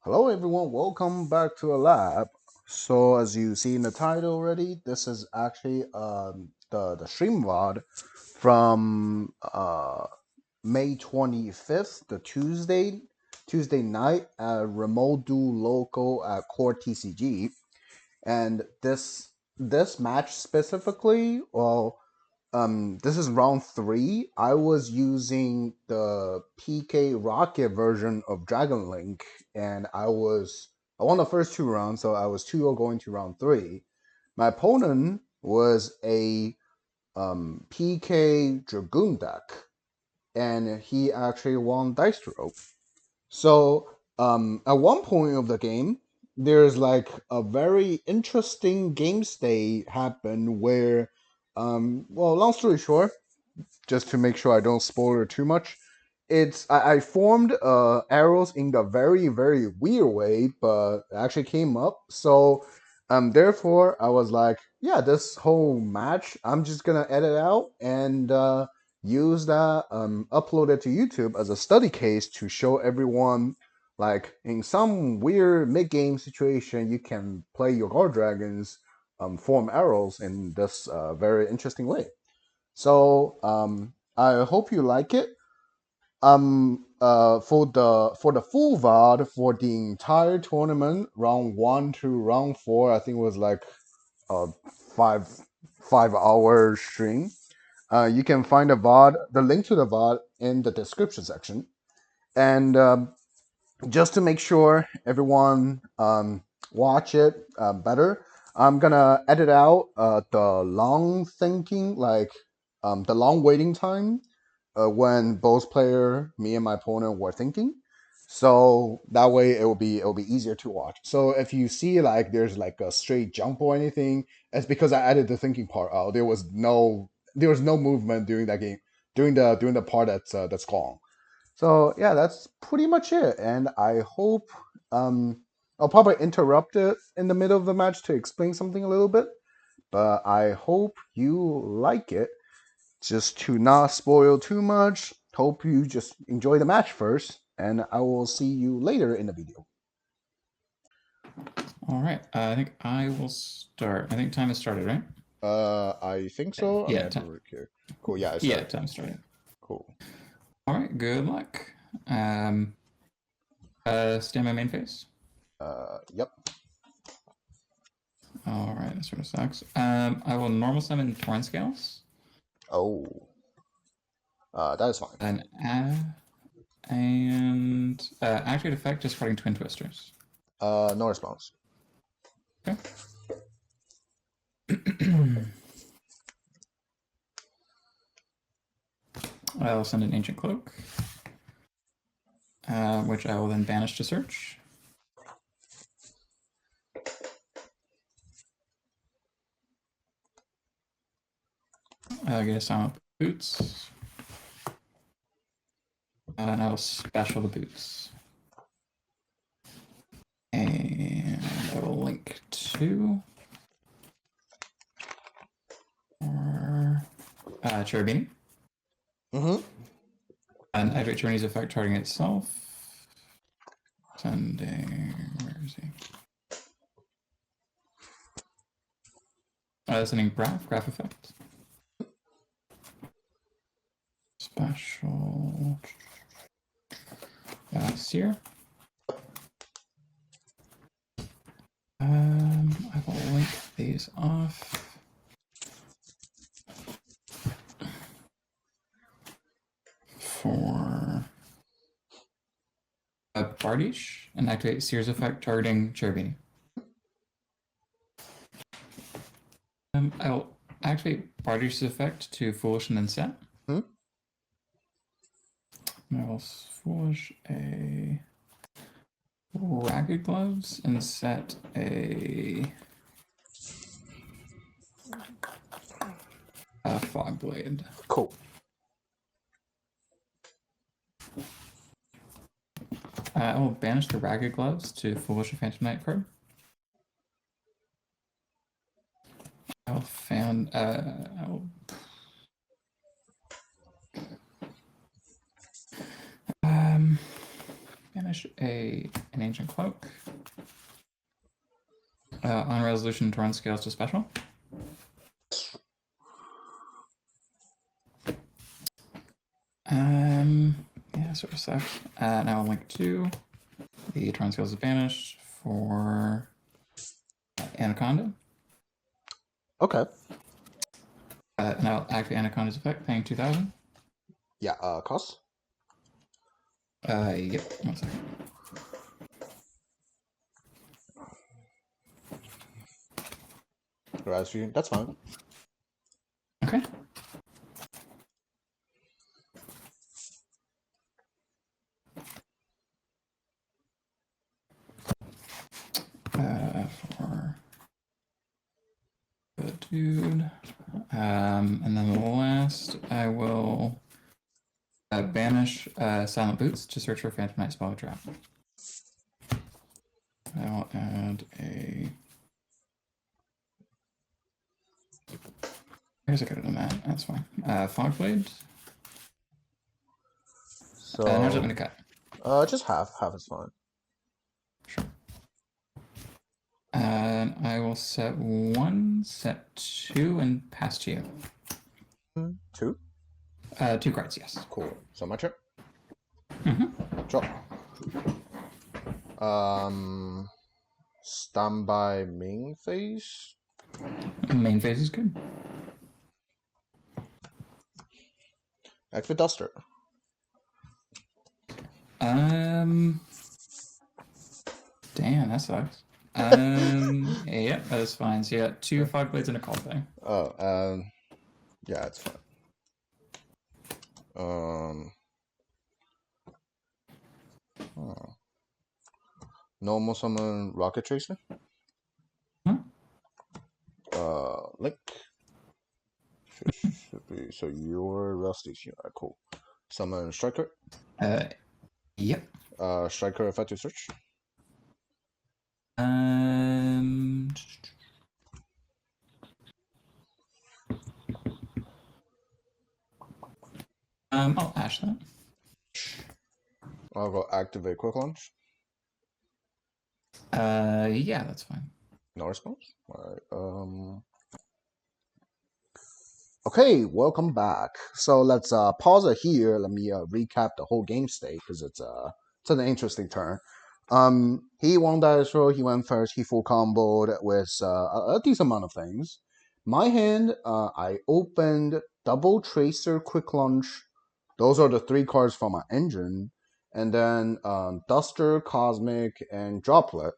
Hello, everyone. Welcome back to a lab. So, as you see in the title already, this is actually the stream VOD from May 25th, the Tuesday night at Remote Duel local at CoreTCG. And this match specifically, well, this is round 3. I was using the PK Rocket version of Dragon Link, and I won the first 2 rounds, so I was 2-0 going to round 3. My opponent was a PK Dragoon deck, and he actually won dice throw. So at one point of the game, there's like a very interesting game state happen where, well, long story short, just to make sure I don't spoil it too much, I formed arrows in the very weird way, but it actually came up. So therefore I was like, yeah, this whole match I'm just gonna edit out and use that, upload it to YouTube as a study case to show everyone, like, in some weird mid-game situation you can play your guard dragons, form arrows in this very interesting way. So I hope you like it. For the full VOD for the entire tournament, round 1 to round 4, I think it was like a 5 hour stream. You can find the link to the VOD in the description section. And just to make sure everyone watch it better, I'm gonna edit out the long thinking, like the long waiting time when both player, me and my opponent, were thinking. So that way it will be easier to watch. So if you see like there's like a straight jump or anything, it's because I added the thinking part out. There was no movement during that game, during the part that's long. So yeah, that's pretty much it. And I hope I'll probably interrupt it in the middle of the match to explain something a little bit, but I hope you like it. Just to not spoil too much, hope you just enjoy the match first, and I will see you later in the video. All right, I think I will start. I think time has started, right? I think so. Yeah, I have to look here. Cool. Yeah, I yeah, started. time started. Cool. All right, good luck. Stand my main face. Yep. All right, that sort of sucks. I will normal summon Torn Scales. Oh. That is fine. And activate effect, discarding Twin Twisters. No response. Okay. I'll send an Ancient Cloak, which I will then banish to search. I'll get a Silent Boots. And I will special the boots. And I will link to Cherubini. Mm-hmm. And activate Journey's effect targeting itself. Sending. Where is he? Sending Graph effect. Special. Seer. I will link these off. For Bardish and activate Seer's effect targeting Cherubini. I will activate Bardish's effect to Foolish and then set. Hmm? I will Foolish a Ragged Gloves and set a Fog Blade. Cool. I will banish the Ragged Gloves to Foolish a Phantom Knight card. I'll banish banish an Ancient Cloak. On resolution, Torrent scales to special. Yeah, sort of sucks. Now I'll link 2. The Torrent scales is banished for Anaconda. Okay. And I'll activate Anaconda's effect, paying 2,000. Yeah, cost? Yep, 1 second. That's fine. Okay. For the dude. And then the last, I will banish Silent Boots to search for Phantom Knight spell trap. I'll add a. Here's a good than that. That's fine. Fogblade. So How much am I gonna cut? just half. Half is fine. Sure. And I will set 1, set 2, and pass to you. 2? 2 cards, yes. Cool. So my turn. Mm-hmm. Draw. Standby main phase. Main phase is good. Activate Duster. Damn, that sucks. Yeah, that is fine. So you got 2 Fogblades and a Call thing. Oh, yeah, it's fine. Normal summon Rocket Tracer. Huh? Link. Should be, so you're Rusty. Alright, cool. Summon Striker. Yep. Striker effective search. I'll ash that. I'll go activate quick launch. Yeah, that's fine. No response. Alright, okay, welcome back. So let's pause it here. Let me recap the whole game state because it's an interesting turn. He won dice roll. He went first. He full comboed with a decent amount of things. My hand, I opened double tracer, quick launch. Those are the 3 cards from my engine, and then Duster, Cosmic, and Droplet.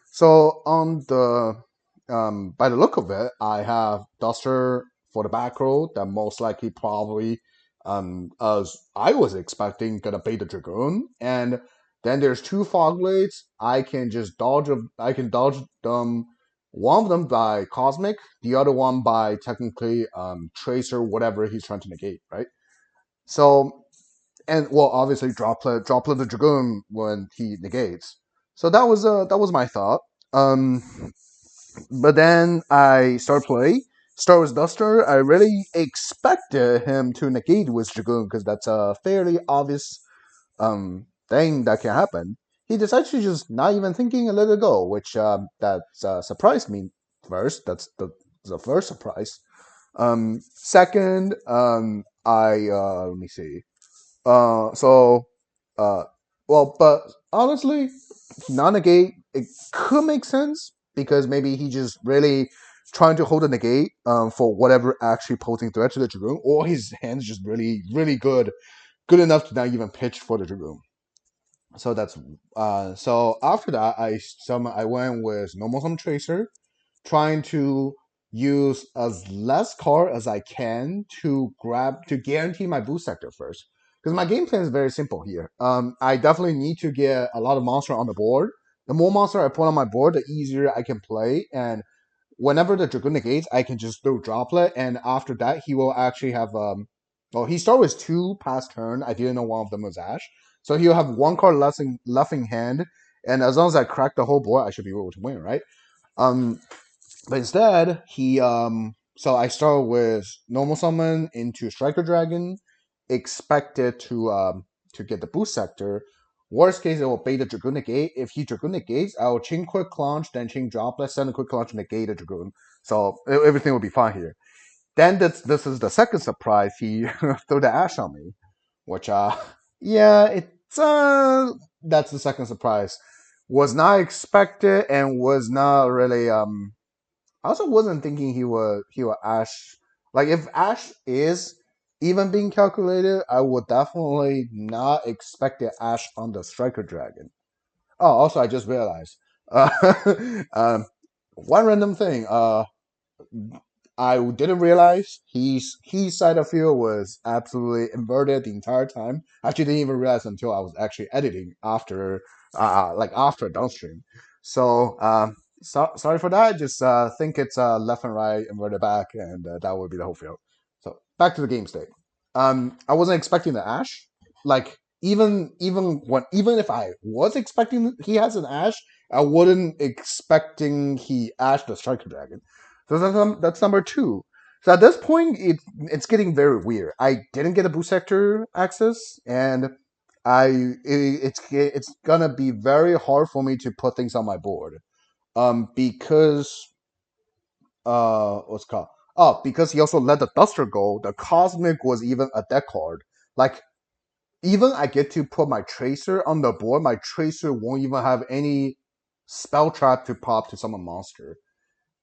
So on the by the look of it, I have Duster for the back row that most likely probably as I was expecting gonna bait the Dragoon, and then there's 2 fog blades. I can dodge them. One of them by Cosmic, the other one by technically Tracer, whatever he's trying to negate, right? So, and well, obviously droplet the Dragoon when he negates. So that was my thought. But then I start with Duster. I really expected him to negate with Dragoon because that's a fairly obvious thing that can happen. He decides to just not even thinking and let it go, which that surprised me first. That's the first surprise. Second, I let me see. So, uh, well, but honestly, non-negate it could make sense because maybe he just really trying to hold a negate for whatever actually posing threat to the Dragoon, or his hand's just really, really good enough to not even pitch for the Dragoon. So that's so after that I went with normal summon tracer, trying to use as less card as I can to guarantee my boost sector first. Because my game plan is very simple here. I definitely need to get a lot of monster on the board. The more monster I put on my board, the easier I can play. And whenever the Dragoon negates, I can just throw Droplet. And after that, he will actually have well, he started with 2 past turn. I didn't know one of them was Ash. So he'll have 1 card left in hand. And as long as I crack the whole board, I should be able to win, right? But instead, he so I start with normal summon into Striker Dragon, expected to get the boost sector. Worst case, it will bait the Dragoon negate. If he Dragoon negates, I will chain quick launch, then chain droplet, send a quick launch, negate the Dragoon. So everything will be fine here. Then this is the second surprise. He threw the Ash on me, which yeah, it's that's the second surprise. Was not expected and was not really I also wasn't thinking he would Ash. Like if Ash is even being calculated, I would definitely not expect the Ash on the Striker Dragon. Oh, also I just realized um, one random thing. I didn't realize his side of field was absolutely inverted the entire time. I actually didn't even realize until I was actually editing after, like after downstream. So, sorry for that. Just think it's left and right inverted back, and that would be the whole field. So back to the game state. I wasn't expecting the Ash. Like even if I was expecting he has an Ash, I wouldn't expecting he Ash the Striker Dragon. So that's number two. So at this point, it's getting very weird. I didn't get a boost sector access, and it's gonna be very hard for me to put things on my board. Because what's it called? Oh, because he also let the Duster go. The Cosmic was even a deck card. Like even I get to put my Tracer on the board, my Tracer won't even have any spell trap to pop to summon monster.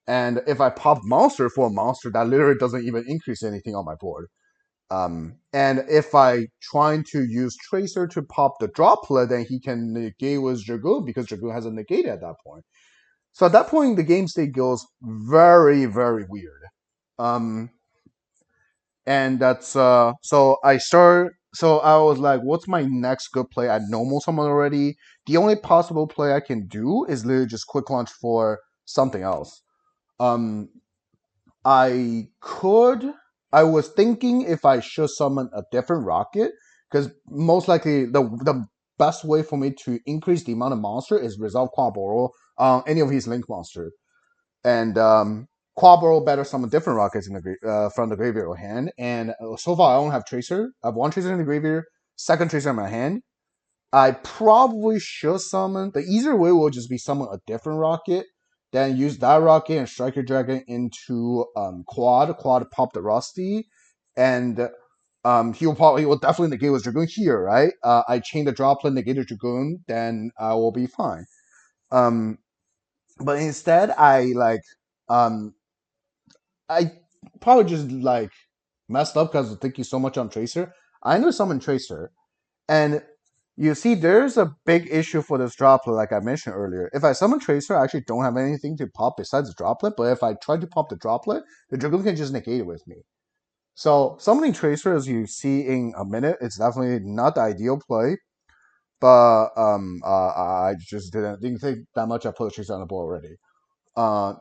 And if I pop monster for a monster, that literally doesn't even increase anything on my board. And if I trying to use Tracer to pop the droplet, then he can negate with Dragoon because Dragoon has a negate at that point. So at that point, the game state goes very, very weird. Um, and that's so I start. So I was like, what's my next good play? I normal summon already. The only possible play I can do is literally just quick launch for something else. Um, I could. I was thinking if I should summon a different rocket, because most likely the best way for me to increase the amount of monster is resolve Quaboro on any of his link monster, and Quaboro better summon different rockets in the from the graveyard or hand. And so far, I don't have Tracer. I have one Tracer in the graveyard, second Tracer in my hand. I probably should summon. The easier way will just be summon a different rocket, then use that rocket and Striker Dragon into Quad. Quad pop the Rusty, and he will definitely negate with Dragoon here, right? I chain the droplet, negate the Dragoon, then I will be fine. Um, but instead, um, I probably just like messed up because thinking so much on Tracer. I know summon Tracer, and you see, there's a big issue for this droplet, like I mentioned earlier. If I summon Tracer, I actually don't have anything to pop besides the droplet, but if I try to pop the droplet, the Dragoon can just negate it with me. So summoning Tracer, as you see in a minute, it's definitely not the ideal play, but I just didn't think that much. I put the Tracer on the board already. Uh,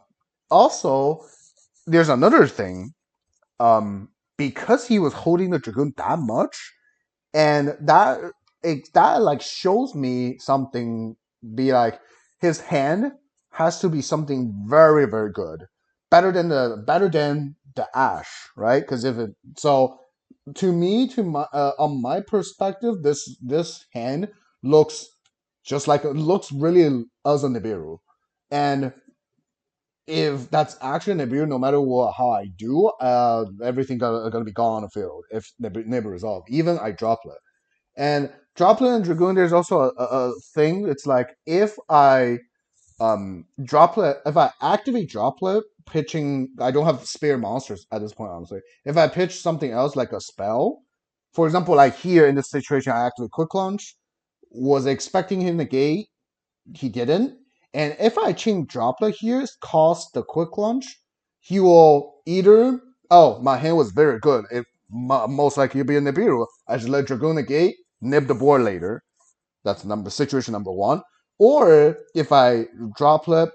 Also, there's another thing. Because he was holding the Dragoon that much, and that like shows me something. Be like his hand has to be something very very good, better than the Ash, right? Because if it so to me to my on my perspective, this hand looks just like it looks really as a Nibiru, and if that's actually Nibiru, no matter what how I do, everything gonna be gone on the field if Nibiru resolve. Even I droplet. And Droplet and Dragoon, there's also a thing. It's like if I Droplet, if I activate Droplet, pitching, I don't have spare monsters at this point, honestly. If I pitch something else like a spell, for example, like here in this situation, I activate Quick Launch, was expecting him to negate, he didn't. And if I chain Droplet here, cost the Quick Launch, he will either, oh, my hand was very good. It most likely be a Nibiru. I just let Dragoon negate, nib the board later. That's situation number one. Or if I Droplet,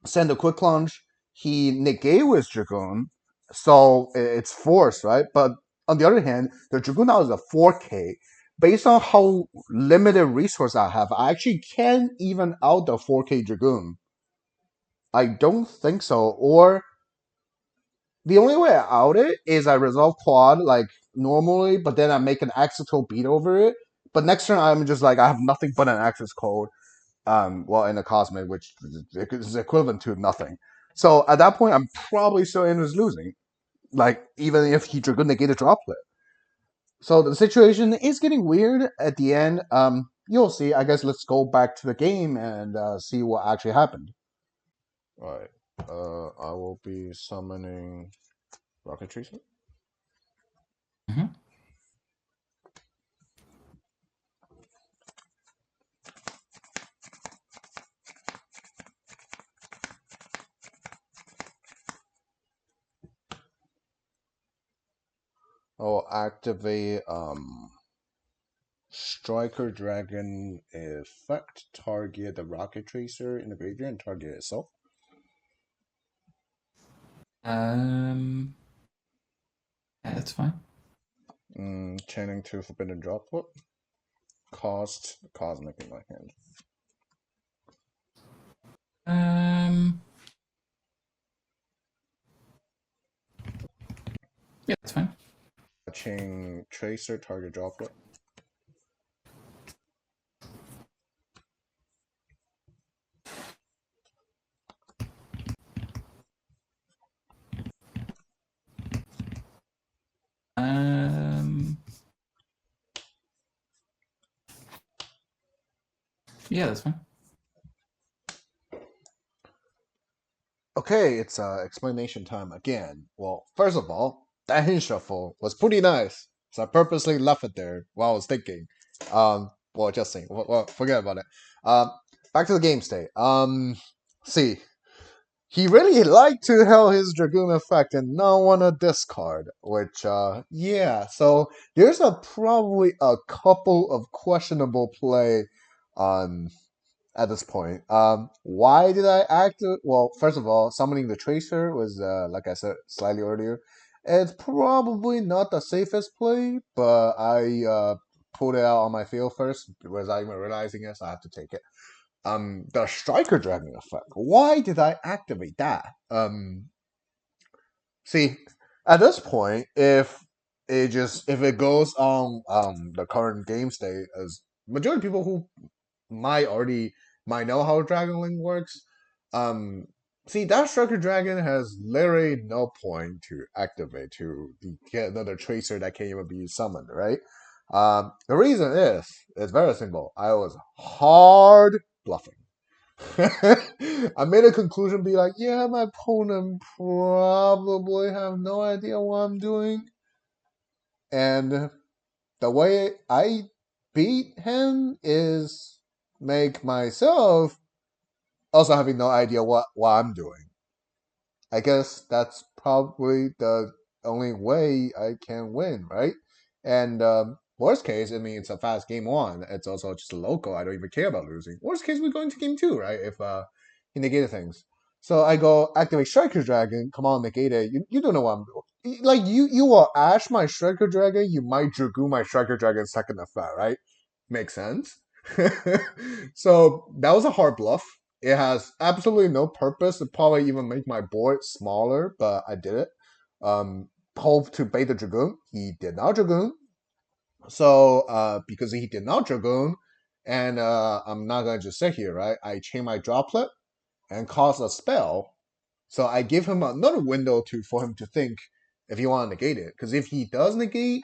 send a Quick Launch, he negate with Dragoon, so it's forced, right? But on the other hand, the Dragoon now is a 4K. Based on how limited resource I have, I actually can even out the 4K Dragoon. I don't think so. Or the only way I out it is I resolve quad like normally, but then I make an Axetal beat over it. but next turn I'm just like I have nothing but an access code. Well, in a cosmic, which is equivalent to nothing. So at that point, I'm probably still in as losing. Like even if he could negate a droplet. So the situation is getting weird at the end. You'll see. I guess let's go back to the game and see what actually happened. All right. I will be summoning Rocket Tracer. Mm-hmm. I'll activate Striker Dragon effect. Target the Rocket Tracer in the graveyard and target itself. Um, yeah, that's fine. Chanting to Forbidden Droplet. Cost Cosmic in my hand. Um, yeah, that's fine. Chain Tracer, target droplet. Um, yeah, that's fine. Okay, it's explanation time again. Well, first of all, that hinge shuffle was pretty nice. So I purposely left it there while I was thinking. Well, just saying. Well, forget about it. Back to the game state. See, he really liked to have his Dragoon effect and not want to discard, which, yeah. So there's probably a couple of questionable play on at this point. Why did I act? Well, first of all, summoning the Tracer was, like I said slightly earlier, it's probably not the safest play, but I pulled it out on my field first without even realizing it, so I have to take it. The Striker Dragon effect. Why did I activate that? See, at this point, if it goes on the current game state, as majority of people who might know how Dragon Link works. Um, See, that Striker Dragon has literally no point to activate to get another Tracer that can't even be summoned, right? The reason is it's very simple. I was hard bluffing. I made a conclusion, be like, yeah, my opponent probably have no idea what I'm doing, and the way I beat him is make myself also having no idea what I'm doing. I guess that's probably the only way I can win, right? And worst case, I mean, it's a fast game one. It's also just a local. I don't even care about losing. Worst case, we go into game two, right? If he negated things. So I go activate Striker Dragon. Come on, negate it. You don't know what I'm doing. Like you will Ash my Striker Dragon. You might Dragoon my Striker Dragon second effect, right? Makes sense. So that was a hard bluff. It has absolutely no purpose. It probably even make my board smaller, but I did it. Hope to bait the Dragoon. He did not Dragoon. So because he did not Dragoon, and I'm not gonna just sit here, right? I chain my droplet and cause a spell. So I give him another window for him to think if he want to negate it. Because if he does negate,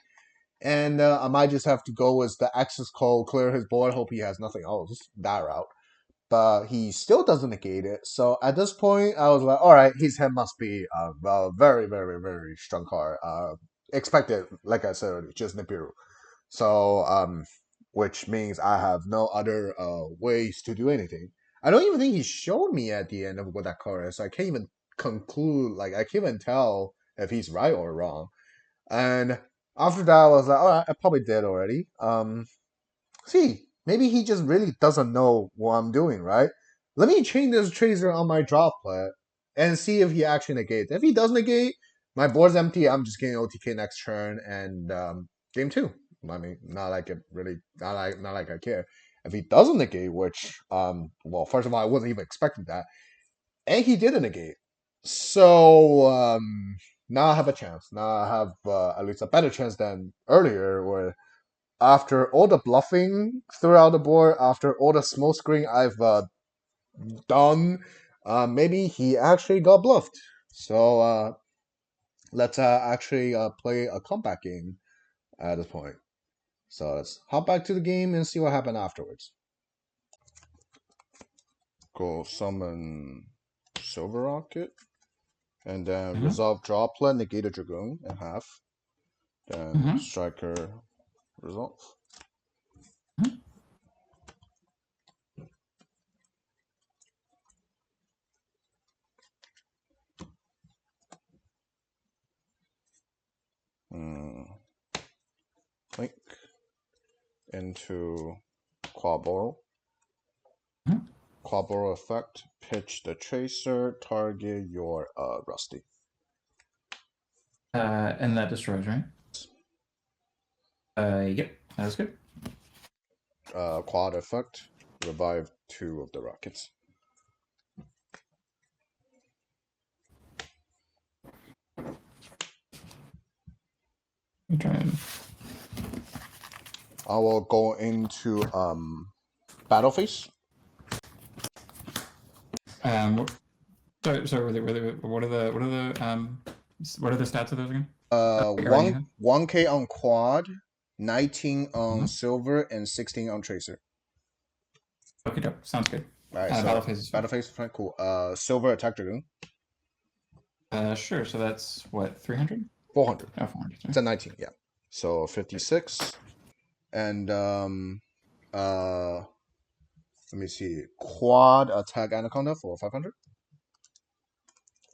and I might just have to go with the access code, clear his board, hope he has nothing else, that route. But he still doesn't negate it. So at this point, I was like, all right, his head must be a very, very, very strong card. Expected, like I said, just Nibiru. So, which means I have no other ways to do anything. I don't even think he showed me at the end of what that card is. So I can't even conclude, like, I can't even tell if he's right or wrong. And after that, I was like, all right, I probably did already. See, maybe he just really doesn't know what I'm doing, right? Let me chain this Tracer on my droplet and see if he actually negates. If he does negate, my board's empty. I'm just getting OTK next turn and game two. I mean, not like it really, not like I care. If he doesn't negate, which, well, first of all, I wasn't even expecting that, and he didn't negate. So now I have a chance. Now I have at least a better chance than earlier, where after all the bluffing throughout the board, after all the smoke screen I've done, maybe he actually got bluffed. So let's actually play a comeback game at this point. So let's hop back to the game and see what happened afterwards. Go summon Silver Rocket, and then resolve Droplet, negate a Dragoon in half. Then Striker resolve. Link into Quaboro. Quaboro effect, pitch the Tracer, target your Rusty. And that destroys, right? Yep, that's good. Quad effect, revive 2 of the rockets. I will go into battle phase. Sorry, what are the stats of those again? 1K on quad, 19 on silver, and 16 on tracer. Okay, dope. Sounds good. All right, so battle phase is fine. Cool. Silver attack Dragoon. Sure. So that's what, 300? 400. Oh, 400. It's a 19. Yeah. So 56, and let me see. Quad attack Anaconda for 500.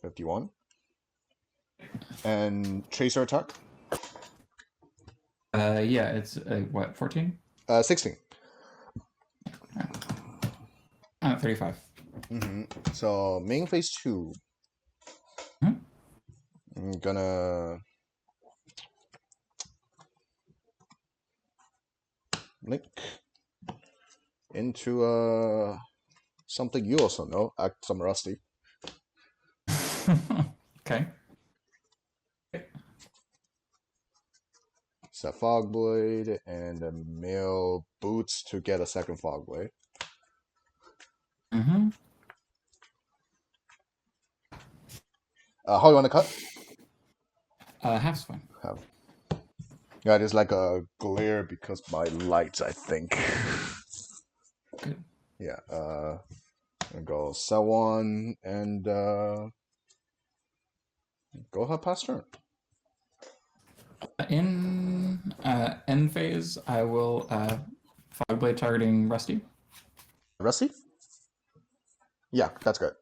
51. And tracer attack. Yeah, it's what, 14? 16. 35. So main phase 2. I'm gonna link into something you also know, act some rusty. Okay. Set Fog Blade and a mill boots to get a second Fog Blade. How you want to cut? Half's fine. Half. Yeah, there's like a glare because my lights, I think. Good. Yeah, and go sell one and go ahead past turn. In end phase, I will Fog Blade targeting Rusty. Rusty? Yeah, that's good.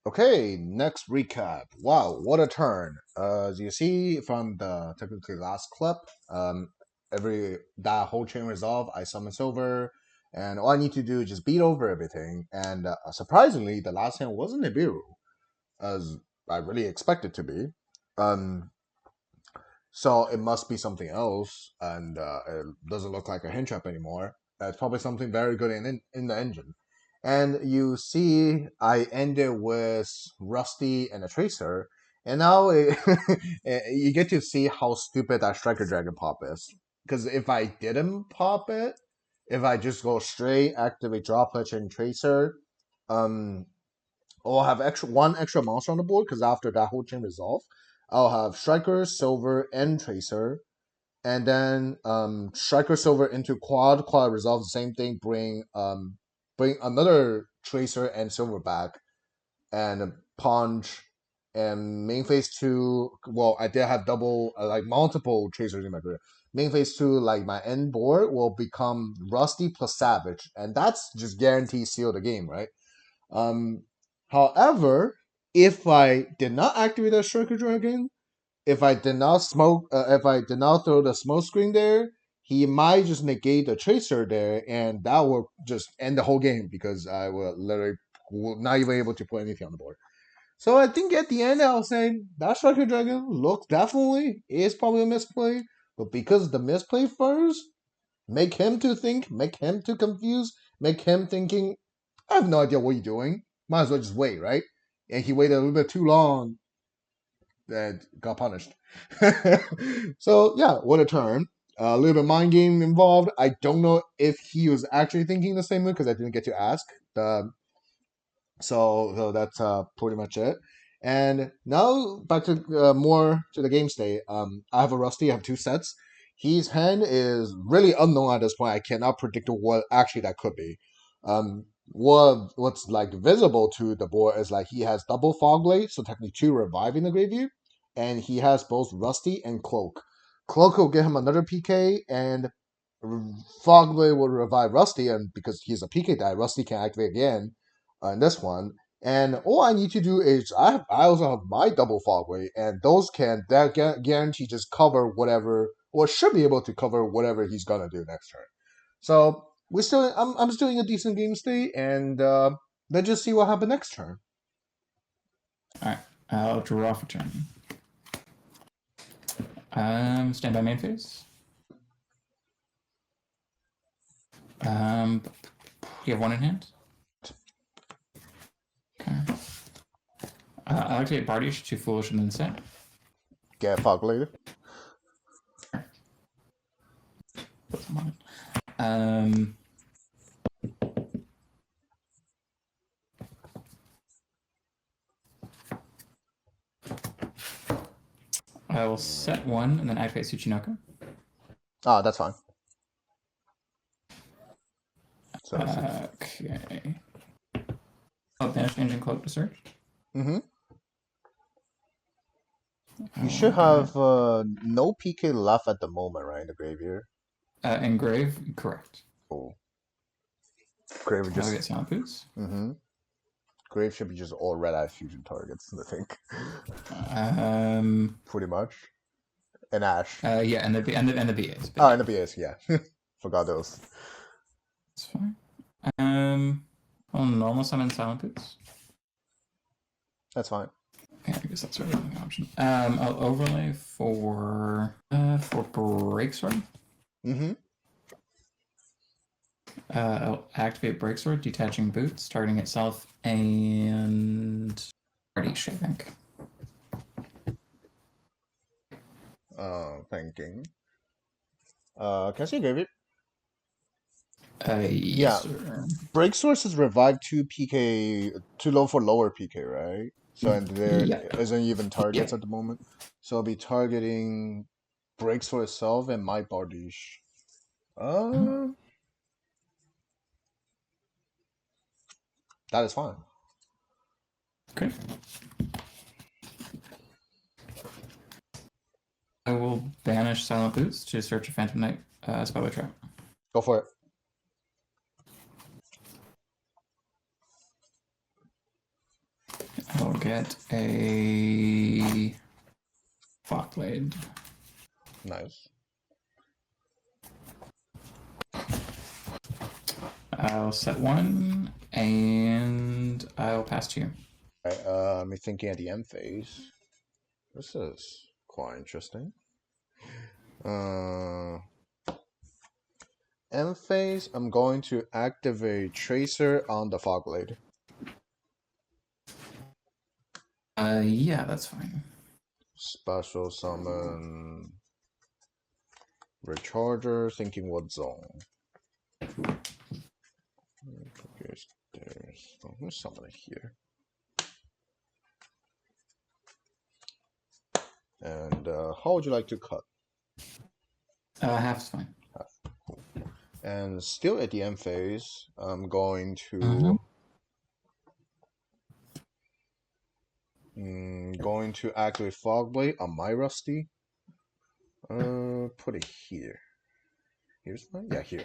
Okay, next recap. Wow, what a turn. As you see from the technically last clip, that whole chain resolve, I summon silver, and all I need to do is just beat over everything. And surprisingly, the last hand wasn't Nibiru, as I really expected to be. So it must be something else, and it doesn't look like a hand trap anymore. It's probably something very good in the engine. And you see, I ended with Rusty and a Tracer, and now you get to see how stupid that Striker Dragon pop is. Because if I didn't pop it, if I just go straight, activate Droplet and Tracer, I'll have one extra monster on the board, because after that whole chain resolve, I'll have Striker, Silver, and Tracer. And then Striker Silver into Quad. Quad resolves the same thing. Bring another Tracer and Silver back, and Punch. And main phase 2. Well, I did have multiple Tracers in my career. Main phase 2, like my end board will become Rusty plus Savage, and that's just guaranteed seal the game, right? However, if I did not activate the Striker Dragon, if I did not throw the smoke screen there, he might just negate the Tracer there, and that will just end the whole game because I will literally not even able to put anything on the board. So I think at the end I was saying that Striker Dragon looks definitely is probably a misplay, but because the misplay first, make him to think, make him to confuse, make him thinking, I have no idea what you're doing. Might as well just wait, right? And he waited a little bit too long. and got punished. So yeah, what a turn. A little bit mind game involved. I don't know if he was actually thinking the same way because I didn't get to ask. So that's pretty much it. And now back to more to the game state. I have a Rusty. I have two sets. His hand is really unknown at this point. I cannot predict what actually that could be. What's like visible to the board is like he has double Fog Blade, so technically two revive in the graveyard, and he has both Rusty and Cloak. Cloak will give him another PK, and Fog Blade will revive Rusty, and because he's a PK die, Rusty can activate again in this one. And all I need to do is I also have my double fog way, and those can that guarantee just cover whatever, or should be able to cover whatever he's gonna do next turn. So I'm still in a decent game state, and let's just see what happens next turn. All right, I'll draw for turn. Stand by main phase. You have one in hand. Okay. I like to get Bardish, too foolish, and then set. Get fog later. Put some on it. I will set one and then activate Tsuchinoko. Ah, that's fine. So okay. Oh, banish Engine Cloak to search. You should have no PK left at the moment, right? In the graveyard. Engrave, correct. Oh. Grave I'll get Silent Boots. Grave should be just all red eye fusion targets, I think. Pretty much. And Ash. Yeah, and the BAs. Oh, and the BAs, yeah. Forgot those. That's fine. I'll normal summon Silent Boots. That's fine. Yeah, I guess that's really the only option. I'll overlay for Breaksword. I'll activate Breaksword, detaching boots, targeting itself, and Bardish, I think. Thinking. Can I see graveyard? Yes, Yeah. sir. Break Source is revived 2 PK, too low for lower PK, right? So, and there isn't even targets at the moment. So I'll be targeting Breaks for itself and my Bardish. That is fine. Okay. I will banish Silent Boots to search a Phantom Knight Spellboy Trap. Go for it. I'll get a Fogblade. Nice. I'll set one, and I'll pass to you. Alright, I'm thinking at the end phase. This is quite interesting. End phase, I'm going to activate Tracer on the Fogblade. Yeah, that's fine. Special summon Recharger, thinking what zone? There's I'm gonna summon it here. And how would you like to cut? Half's fine. Half. Cool. And still at the end phase, I'm going to going to activate Fogblade on my Rusty. Put it here. Here's my here.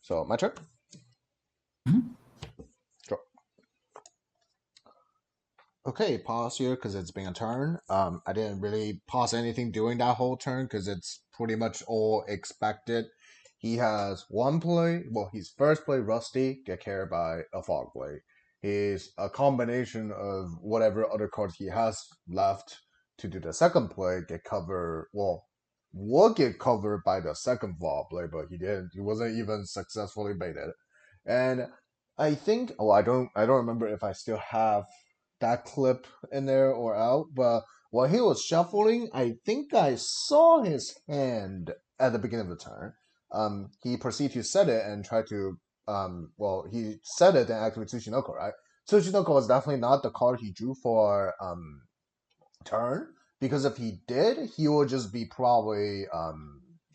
So my turn. Draw. Okay, pause here because it's been a turn. I didn't really pause anything during that whole turn because it's pretty much all expected. He has one play. Well, his first play, Rusty, get carried by a Fog Blade. He's a combination of whatever other cards he has left to do the second play, get covered. Well, would get covered by the second Fog Blade, but he didn't. He wasn't even successfully baited. And I think, I don't remember if I still have that clip in there or out, but while he was shuffling, I think I saw his hand at the beginning of the turn. He proceeded to set it and try to he set it and activate Tsushinoko, right? Tsushinoko was definitely not the card he drew for turn, because if he did, he would just be probably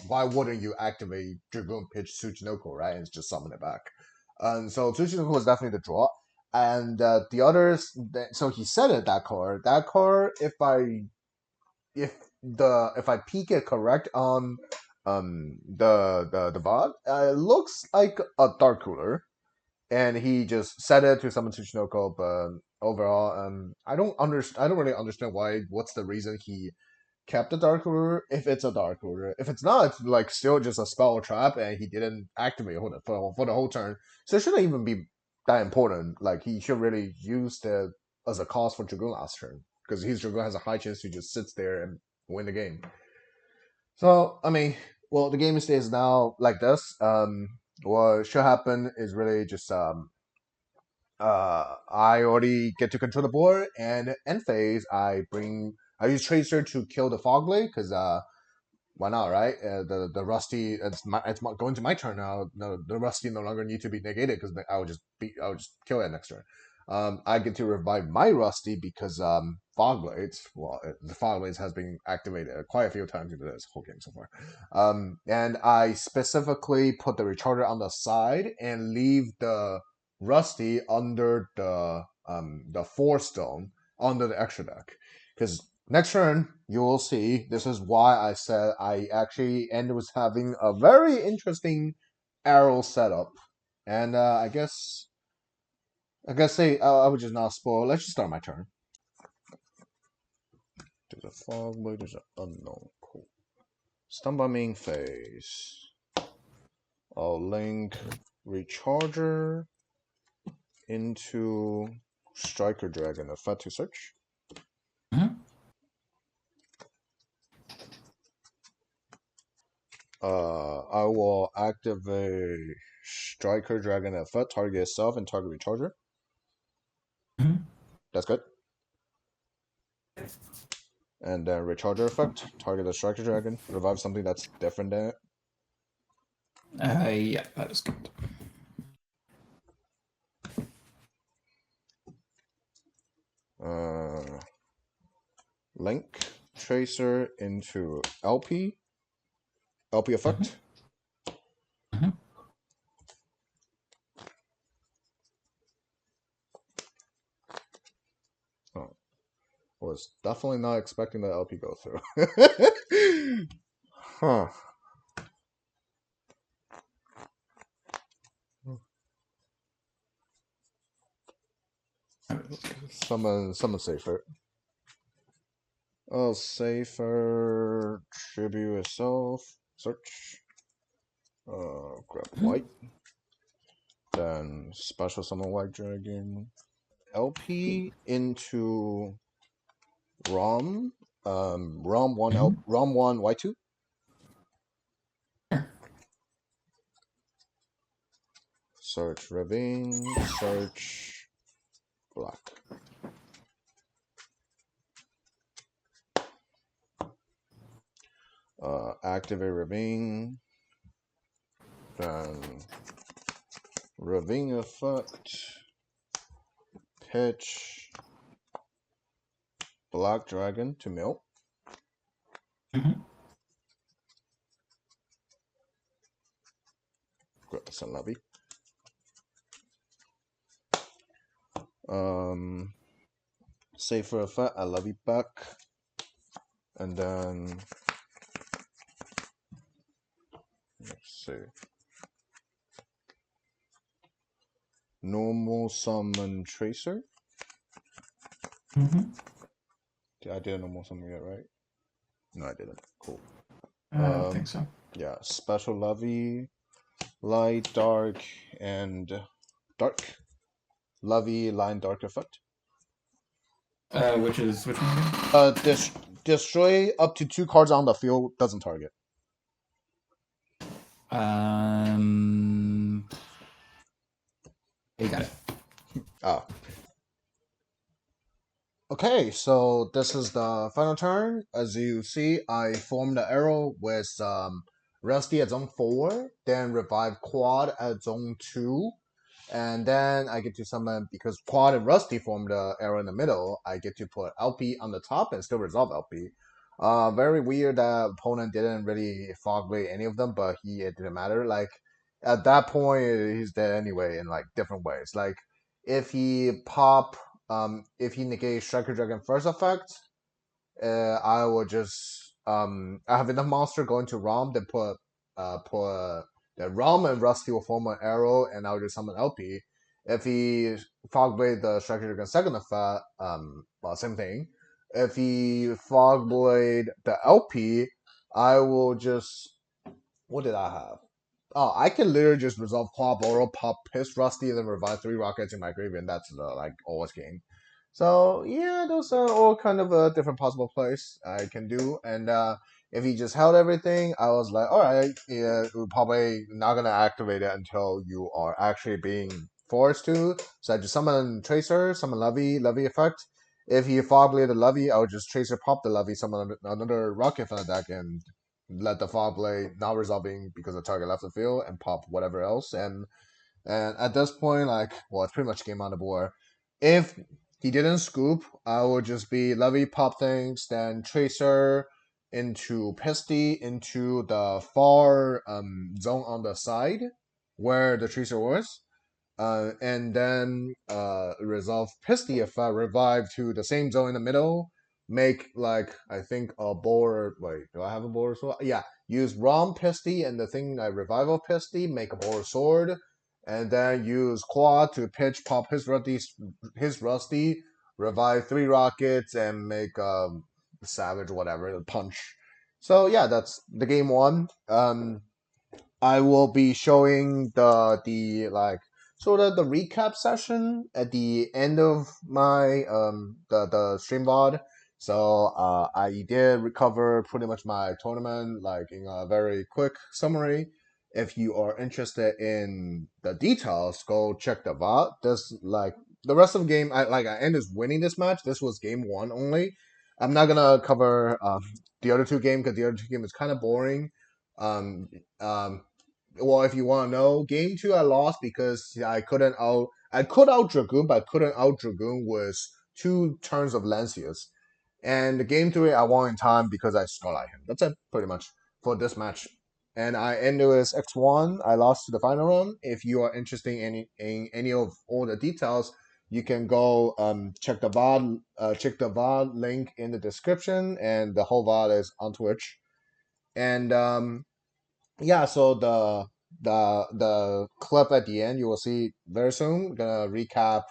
why wouldn't you activate Dragoon pitch Tsuchinoko, right? And just summon it back. So Tsuchinoko was definitely the draw. And the others, so he said it that card. That card, if I peek it correct on the VOD, it looks like a Dark Cooler, and he just said it to summon Tsuchinoko. But overall, I don't really understand why. What's the reason he kept the Dark Ruler if it's a Dark Ruler? If it's not, it's like still just a spell trap, and he didn't activate it for the whole turn, so it shouldn't even be that important. Like he should really use it as a cost for Dragoon last turn, because his Dragoon has a high chance to just sit there and win the game. So I mean, well, the game stays now like this. What should happen is really just I already get to control the board, and end phase I use Tracer to kill the Fogblade, because why not, right? The Rusty, going to my turn now. No, the Rusty no longer need to be negated, because I would just kill it next turn. I get to revive my Rusty because Fogblades. Well, the Fogblades has been activated quite a few times in this whole game so far. And I specifically put the Recharger on the side and leave the Rusty under the 4 stone under the extra deck, because next turn, you will see. This is why I said I actually ended with having a very interesting arrow setup, and I would just not spoil. Let's just start my turn. There's a fog blade. There's an unknown. Cool. Stun by main phase. I'll link Recharger into Striker Dragon effect to search. Mhm. I will activate Striker Dragon effect, target itself and target Recharger. Mhm. That's good. And then Recharger effect, target the Striker Dragon, revive something that's different than it. Yeah, that is good. Link Tracer into LP effect. Mhm. Oh, was definitely not expecting the LP go through. Huh. Summon safer. Oh, safer. Tribute itself. Search. Grab white. Then special summon white dragon. LP into ROM. ROM one Mhm. ROM one Y2. Sure. Search Ravine. Search black. Activate Ravine. Then Ravine effect. Pitch Black Dragon to mill. Mhm. Grab the Sun Levy. Safer effect, I love you back. And then let's see. Normal summon Tracer. Mhm. I did a normal summon yet, right? No, I didn't. Cool. I don't think so. Yeah, special Lovey, light, dark, and dark. Lovey, line, dark effect. Which one again? Destroy up to 2 cards on the field, doesn't target. You got it. Ah. Okay, so this is the final turn. As you see, I formed the arrow with Rusty at zone 4, then revive Quad at zone 2, and then I get to summon, because Quad and Rusty form the arrow in the middle, I get to put LP on the top and still resolve LP. Very weird that opponent didn't really fog blade any of them, but it didn't matter. Like, at that point, he's dead anyway in like different ways. Like, if he if he negates Striker Dragon first effect, I will just I have enough monster going to Rom, then put the Rom and Rusty will form an arrow, and I'll just summon LP. If he Fog Blade the Striker Dragon second effect, well, same thing. If he Fog Blade the LP, I will just, what did I have? Oh, I can literally just resolve Claw Borrow, pop Piss Rusty, and then revive 3 rockets in my graveyard, and that's the like always game. So yeah, those are all kind of a different possible plays I can do. And if he just held everything, I was like, all right, yeah, we're probably not gonna activate it until you are actually being forced to. So I just summon Tracer, summon Levy effect. If he fog blade the Levy, I would just Tracer pop the Levy, summon another rocket from the deck, and let the fog blade not resolving because the target left the field, and pop whatever else. And at this point, like, well, it's pretty much game on the board. If he didn't scoop, I would just be Levy pop things, then Tracer into Pisty into the far zone on the side where the Tracer was. And then resolve Pisty if I revive to the same zone in the middle. Make like I think a board. Wait, do I have a board as well? Yeah, use Rom Pisty and the thing I revival Pisty. Make a board sword, and then use Quad to pitch pop his rusty, revive 3 rockets, and make savage whatever punch. So yeah, that's the game one. I will be showing the like sort of the recap session at the end of my the stream VOD. So I did recover pretty much my tournament like in a very quick summary. If you are interested in the details, go check the VOD. This like the rest of the game, I ended winning this match. This was game one only. I'm not gonna cover the other two games because the other two games is kind of boring. Um, um, well, if you want to know, game two I lost because I could out Dragoon, but I couldn't out Dragoon with 2 turns of Lancius. And the game three I won in time because I Skull-Eye him. That's it, pretty much, for this match. And I ended with X1. I lost to the final round. If you are interested in any of all the details, you can go check the VOD link in the description, and the whole VOD is on Twitch. And yeah, so the clip at the end you will see very soon. Gonna recap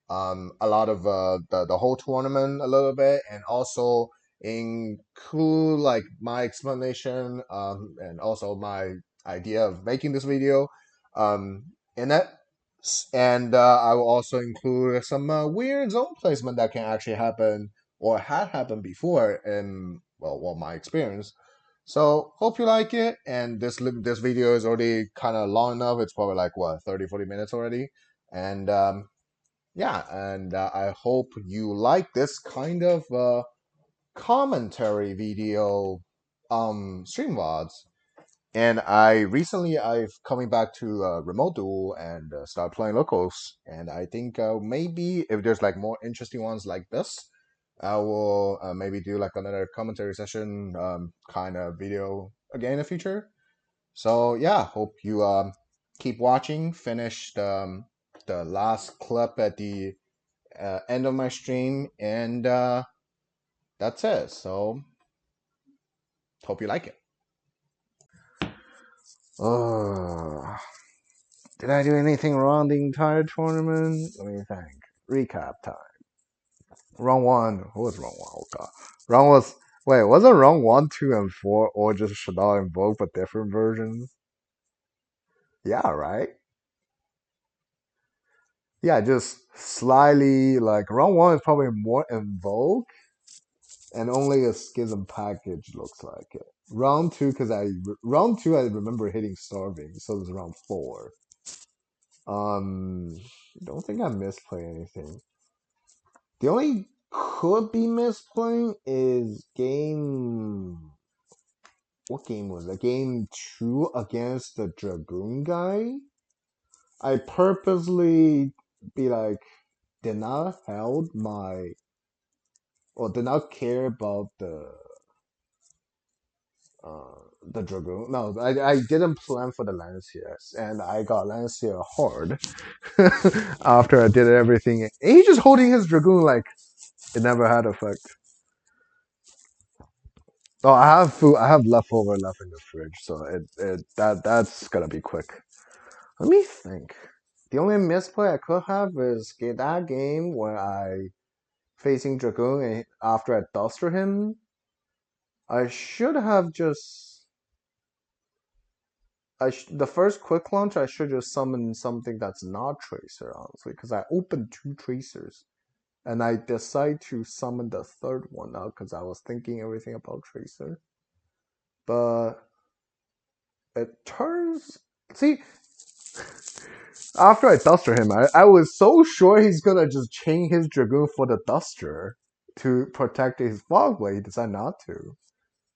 a lot of the whole tournament a little bit, and also include like my explanation and also my idea of making this video in it. And I will also include some weird zone placement that can actually happen or had happened before in my experience. So hope you like it. And this video is already kind of long enough. It's probably like what 30-40 minutes already. And yeah, and I hope you like this kind of commentary video stream VODs. And I've coming back to Remote Duel and start playing locals. And I think maybe if there's like more interesting ones like this, I will maybe do like another commentary session kind of video again in the future. So yeah, hope you keep watching. Finish the last clip at the end of my stream, and that's it. So hope you like it. Oh, did I do anything wrong the entire tournament? Let me think. Recap time. Round one. What was round one? Oh god. Round was wait. Wasn't round one, two, and four, or just Shadal and Vogue but different versions? Yeah, right. Yeah, just slightly like round one is probably more in Vogue, and only a Schism package looks like it. Round two I remember hitting starving, so it was round four. Um, don't think I misplay anything. The only could be misplaying is game. What game was it? Game 2 against the Dragoon guy. I purposely be like, did not held my, or did not care about the Dragoon. No, I didn't plan for the Lanciers, and I got Lancier hard after I did everything. And he just holding his Dragoon like it never had effect. Oh, I have food. I have leftover left in the fridge, so that's gonna be quick. Let me think. The only misplay I could have is that game where I facing Dragoon and after I duster him, I should have just the first quick launch, I should just summon something that's not Tracer, honestly, because I opened 2 Tracers. And I decide to summon the third one now because I was thinking everything about Tracer. But it turns. See, after I duster him, I was so sure he's gonna just chain his Dragoon for the duster to protect his Fogblade. He decided not to,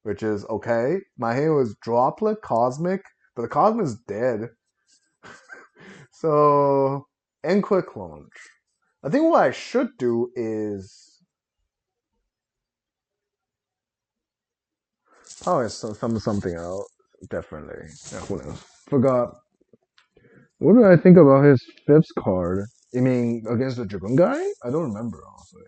which is okay. My hand was Droplet, Cosmic, but the Cosmic is dead. So, and quick launch. I think what I should do is probably something else. Definitely. Yeah, who knows? Forgot. What did I think about his fifth card? You mean against the Dragoon guy? I don't remember, honestly.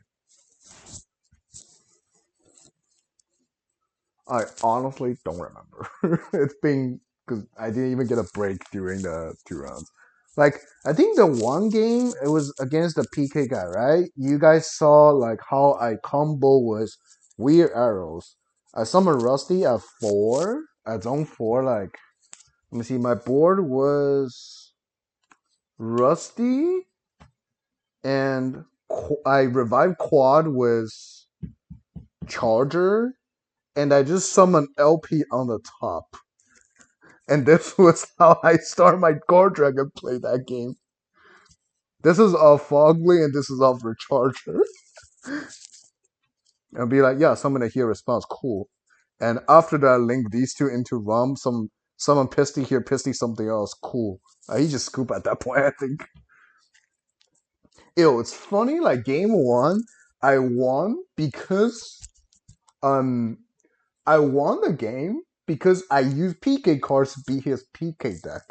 I honestly don't remember. It's been because I didn't even get a break during the 2 rounds. Like I think the one game it was against the PK guy, right? You guys saw like how I combo was weird arrows. I summoned Rusty at 4 at zone 4. Like let me see, my board was Rusty and I revived Quad with Charger and I just summoned LP on the top. And this was how I start my Core Dragon play that game. This is off Fogly and this is off Recharger. And be like, yeah, summon a here response, cool. And after that, link these two into ROM, someone Pisty here, Pisty something else, cool. He just scoop at that point, I think. Ew, it's funny, like game 1, I won because um I won the game because I used PK cards to beat his PK deck.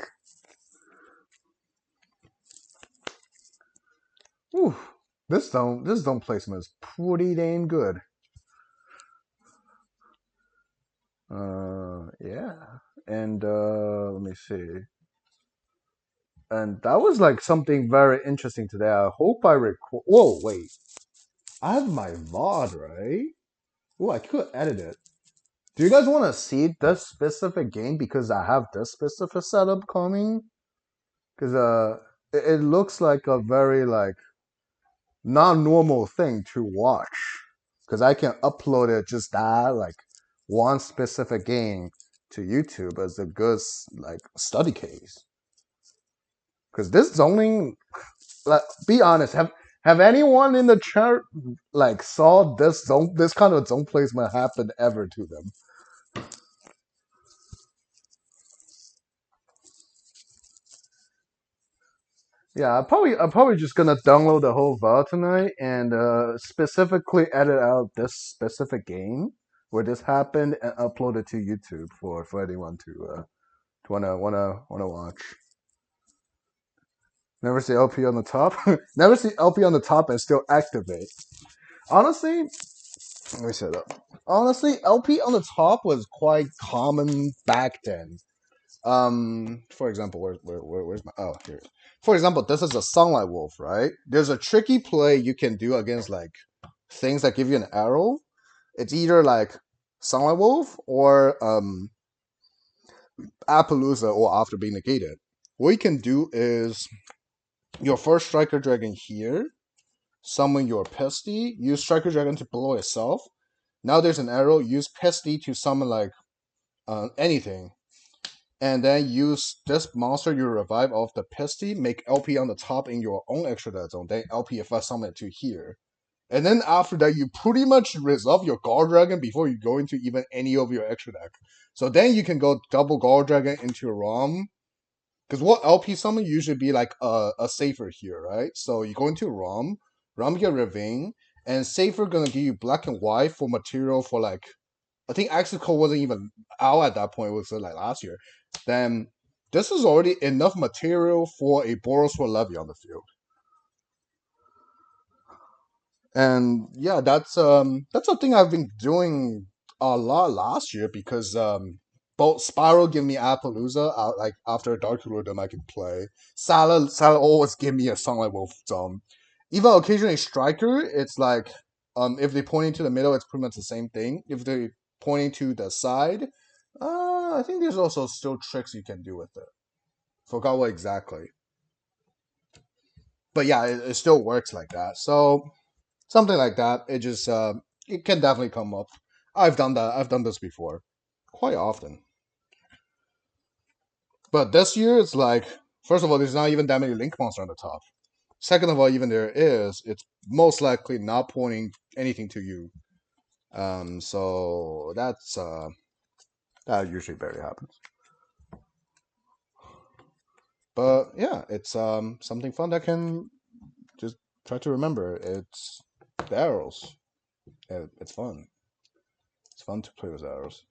Ooh, this zone placement is pretty damn good. Yeah, and let me see. And that was like something very interesting today. I hope I record. Whoa, wait, I have my VOD right. Oh, I could edit it. Do you guys want to see this specific game because I have this specific setup coming? Because it looks like a very like non-normal thing to watch because I can upload it just that like one specific game to YouTube as a good like study case. Because this zoning, like, be honest, have anyone in the chat like saw this kind of zone placement happen ever to them? Yeah, I'm probably just gonna download the whole file tonight and specifically edit out this specific game where this happened and upload it to YouTube for anyone to wanna watch. Never see LP on the top. Never see LP on the top and still activate. Honestly, let me set up. Honestly, LP on the top was quite common back then. For example, where's my here? For example, this is a Sunlight Wolf, right? There's a tricky play you can do against like things that give you an arrow. It's either like Sunlight Wolf or Appaloosa or after being negated. What you can do is your first Striker Dragon here, summon your Pesty, use Striker Dragon to blow itself. Now there's an arrow, use Pesty to summon like anything. And then use this monster you revive off the Pesty, make LP on the top in your own extra dead zone, then LP if I summon it to here. And then after that, you pretty much resolve your Guard Dragon before you go into even any of your extra deck. So then you can go double Guard Dragon into your ROM. Because what LP summon usually be like a safer here, right? So you go into ROM get Ravine, and safer gonna give you black and white for material for like I think Axico wasn't even out at that point, it was like last year. Then this is already enough material for a Boros for Levy on the field. And yeah, that's something I've been doing a lot last year because both Spiral give me Appaloosa like after Dark Rhythm I can play. Salah always give me a Sunlight Wolf Dome. Even occasionally Striker, it's like if they're pointing to the middle, it's pretty much the same thing. If they're pointing to the side, I think there's also still tricks you can do with it. Forgot what exactly. But yeah, it still works like that. So something like that. It just it can definitely come up. I've done that. I've done this before, quite often. But this year, it's like first of all, there's not even that many link monsters on the top. Second of all, even there is, it's most likely not pointing anything to you. So that usually barely happens. But yeah, it's something fun that can just try to remember. It's the arrows. It's fun. It's fun to play with arrows.